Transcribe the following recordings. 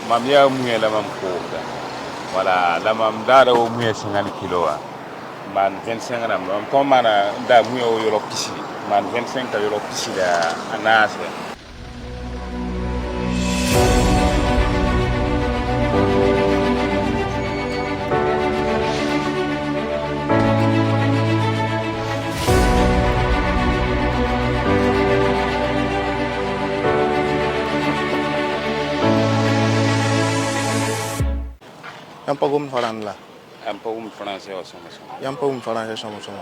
mam ya muye la mam koda wala la mam dara o muye 50 kilo man 25 na mam ko mana da muye o yoro kisi man 25 ka yoro kisi da anase Yang pagum faran la. am pawum français o sama sama Yang pagum faran ya sama sama.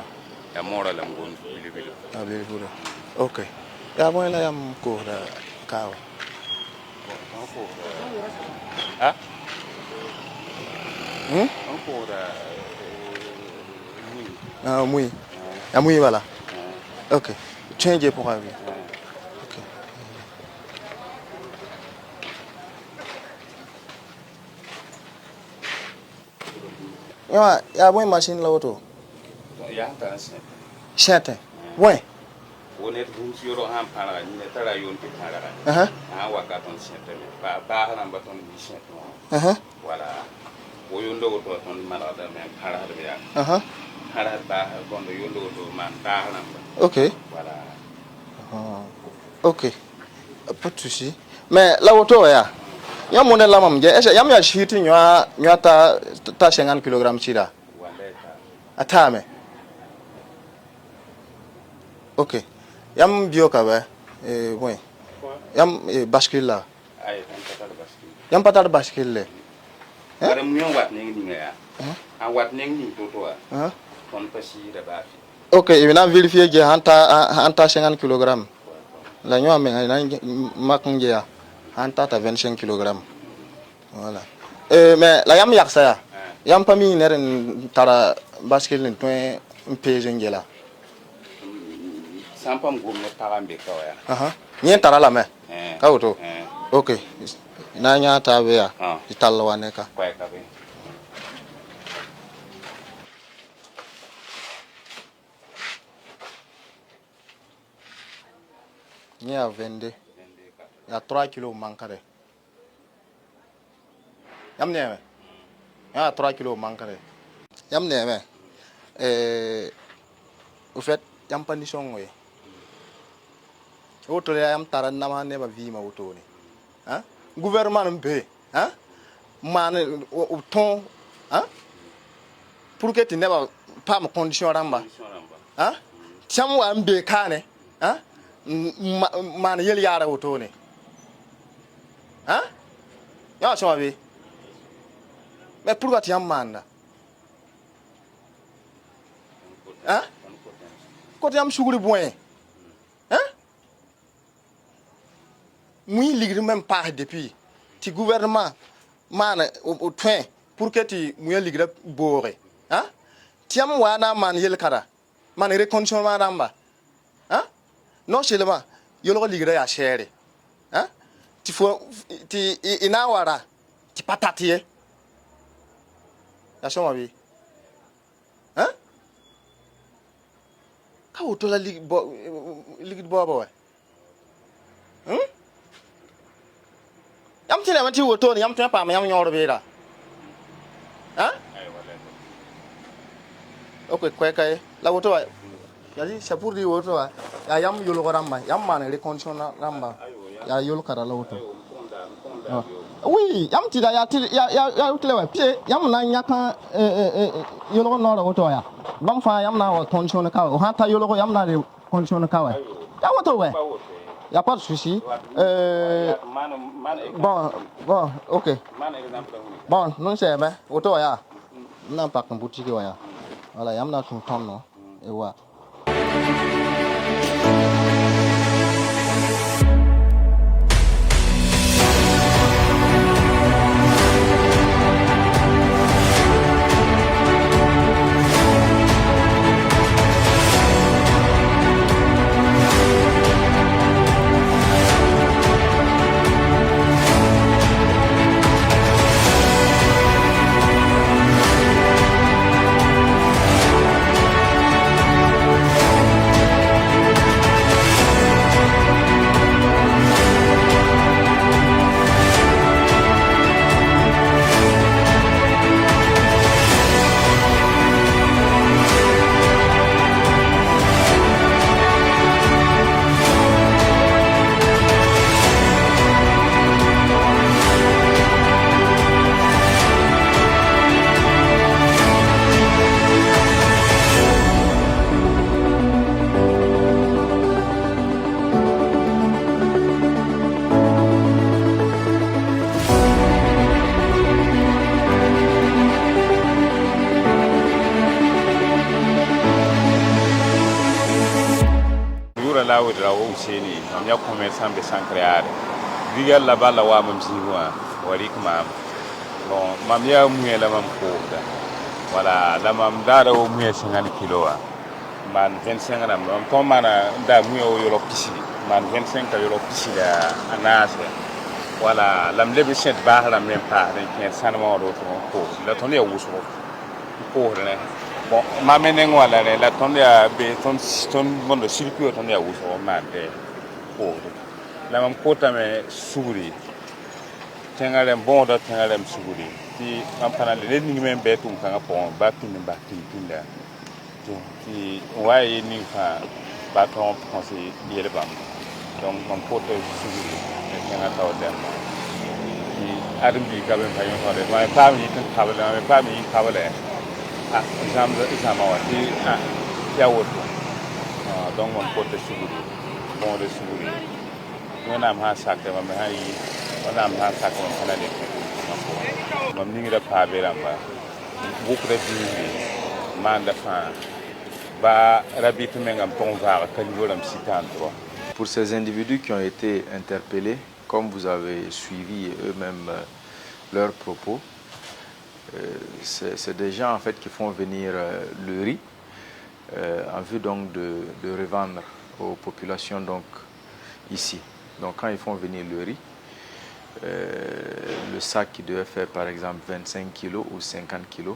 ya mora la ngon bilo Ah bien pura. Okay. Ya bon la yam ko da kaw. ha Hmm? encore Ah muy. Ya muy wala. Okay. Change pour avis. Okay. Ya bon machine la auto. ya ta sen Chete. Ouais. wonet hum siro ham para ni tara yon ti para Aha. waka ton sente ba hanan ba ton ni sente Aha. wala wo yondo to ton mara da men para da ya Aha. para ba gondo yondo to man ba hanan ba Okay. wala Ok. Pas de souci. Mais la auto ya. Ya mon la mam je. Yam ya shiti nya ta 50 kg chida. wala ta Atame. Ok. Yam bio ka ba. Bon. Yam bascule la. ay tan ta da baski Yam patar bascule le. bare mu yon wat ne ni nga an wat ne ni to to Hein? ton pasi da ba fi Ok, il vient vérifier que hanta 50 kg. La nyo ame na maknje ya. Hanta ta 25 kg. Voilà. Mais la yam yaksa ya. Yam pa mi neren tara bascule ni to pese ngela. sampam gomne parambe kawaya Aha. Nyen tara la me. Ka auto. eh Ok. Na nya ta be ya. Ah. Italla wane ka. kwa ka be Ni a 22. Ya 3 kg mankare. Yam ne me. Ya 3 kg mankare. Yam ne me. Au fait, yam pas ni songoye. Auto ya yam tara na ma ne ba vi ma auto ni. Hein? Gouvernement mbe, hein? Man au ton, hein? Pour que tu n'aies pas ma condition ramba. Hein? Tiam wa mbe kane, hein? Man yel yara auto ni. Hein? Ya so abi. Mais pourquoi tu yam manda? Hein? Côté yam chougri boyen. Hein? Moi ligre même pas depuis. Tu gouvernement man au train pour que tu moi ligre boré. Hein? Tiam wana man yel kara. Man reconditionnement ramba. Hein? Non seulement yolo ligre ya chere. Hein? Tu faut tu inawara. Tu patatie. Ya so ma bi. Hein? Ka auto la ligue bo ba. Hein? Yam tine ma ti auto ni yam tine pa ma yam nyoro be da. Hein? ay wala Ok, quoi que la auto wa. Ya di c'est pour dire auto wa. Ya yam yolo ramba, yam man recondition ramba. Ya yolo kara la auto. Oui, yam ti da ya tile wa. Pie yam na nya kan yolo no la auto ya. Bam fa yam na wa condition ka wa. Ha ta yolo yam na condition ka wa. Ya auto wa. Y a pas de souci. Bon, ok. Bon, non c'est ben, auto ya. Na pas kan boutique wa ya. Voilà, yam na son ton non. Et ouais. Useni mam ya commerçant be sankreare digal la bala wa mam ziwa wari kuma bon mam ya muye la mam ko da wala la mam dara o muye 50 kiloa man 25 na mam ko mana da muye o yoro kisi man 25 ka yoro kisi da anase wala lam lebe set ba la même pas den ken sanama do ko la ton ya wuso ko ne bon ma menen wala la ton ya be ton bon de circuit ton ya wuso ma de ko la mam ko tame suguri tengalem bon da tengalem suguri ti am pana le ni men be tum kan pon ba tin ba tin da ti waye ni fa ba ton penser yele bam donc mon pote suguri tenga taw dem ti adam bi ka ben fayon hore ma pa mi kan kabale ma pa mi kabale ah exam wa ti ya wo donc mon pote suguri bon de suguri on a ma sakte ma me hay on a ma sakte ma kana de mam ni ngi da pa be ramba beaucoup de vie man da fa ba rabit mengam ton va ka niveau lam sitan toi. Pour ces individus qui ont été interpellés, comme vous avez suivi eux-mêmes leurs propos, c'est des gens en fait qui font venir le riz en vue donc de revendre aux populations donc ici. Donc quand ils font venir le riz, le sac qui devait faire par exemple 25 kg ou 50 kg,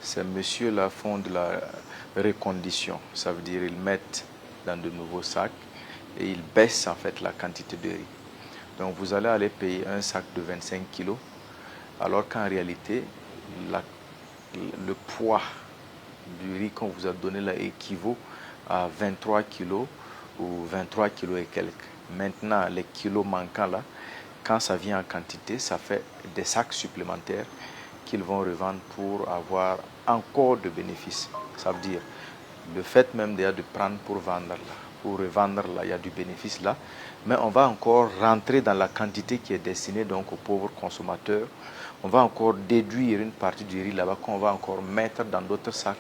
ces messieurs-là font de la recondition. Ça veut dire ils mettent dans de nouveaux sacs et ils baissent en fait la quantité de riz. Donc vous allez aller payer un sac de 25 kg, alors qu'en réalité, le poids du riz qu'on vous a donné là équivaut à 23 kg ou 23 kg et quelques. Maintenant, les kilos manquants là, quand ça vient en quantité, ça fait des sacs supplémentaires qu'ils vont revendre pour avoir encore de bénéfices. Ça veut dire, le fait même déjà de prendre pour vendre là, pour revendre là, il y a du bénéfice là, mais on va encore rentrer dans la quantité qui est destinée donc aux pauvres consommateurs. On va encore déduire une partie du riz là-bas qu'on va encore mettre dans d'autres sacs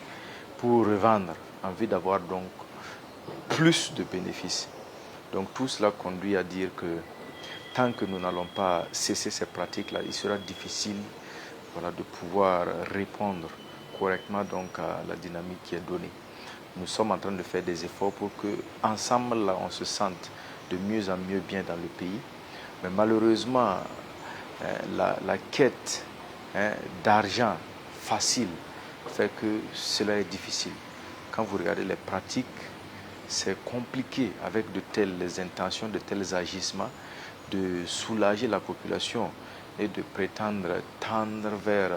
pour revendre, en vue d'avoir donc plus de bénéfices. Donc tout cela conduit à dire que tant que nous n'allons pas cesser ces pratiques-là, il sera difficile, voilà, de pouvoir répondre correctement donc à la dynamique qui est donnée. Nous sommes en train de faire des efforts pour que ensemble là, on se sente de mieux en mieux bien dans le pays. Mais malheureusement, la quête d'argent facile fait que cela est difficile. Quand vous regardez les pratiques, c'est compliqué avec de telles intentions, de tels agissements, de soulager la population et de prétendre tendre vers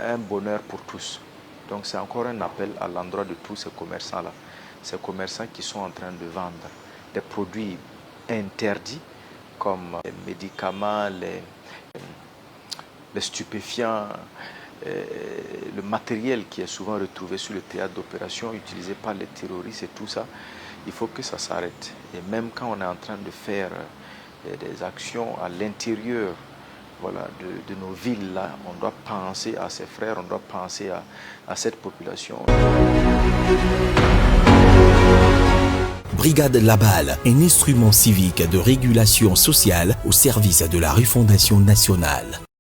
un bonheur pour tous. Donc c'est encore un appel à l'endroit de tous ces commerçants-là. Ces commerçants qui sont en train de vendre des produits interdits comme les médicaments, les stupéfiants, le matériel qui est souvent retrouvé sur le théâtre d'opération utilisé par les terroristes et tout ça. Il faut que ça s'arrête. Et même quand on est en train de faire des actions à l'intérieur, voilà, de nos villes là, on doit penser à ses frères, on doit penser à cette population. Brigade Labal, un instrument civique de régulation sociale au service de la refondation nationale.